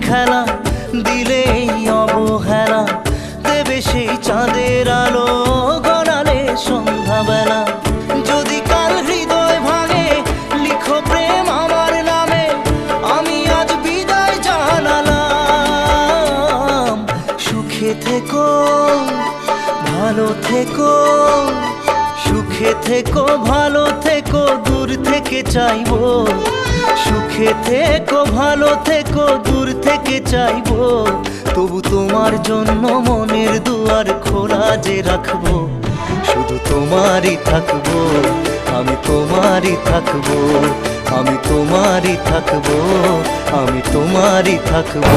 খেলা, দিলে এই অবহেলা, দেবে সেই চাঁদের আলো গড়ালে সন্ধ্যাবেলা। যদি কাল হৃদয় ভাঙে লিখো প্রেম আমার নামে, আমি আজ বিদায় জানালাম। সুখে থেকো, ভালো থেকো, সুখে থেকো, ভালো থেকো, দূর থেকে চাইবো। সুখে থেকো, ভালো থেকো, দূর থেকে চাইবো। তবু তোমার জন্য মনের দুয়ার খোলা যে রাখবো। শুধু তোমারই থাকবো, আমি তোমারই থাকবো, আমি তোমারই থাকবো, আমি তোমারই থাকবো।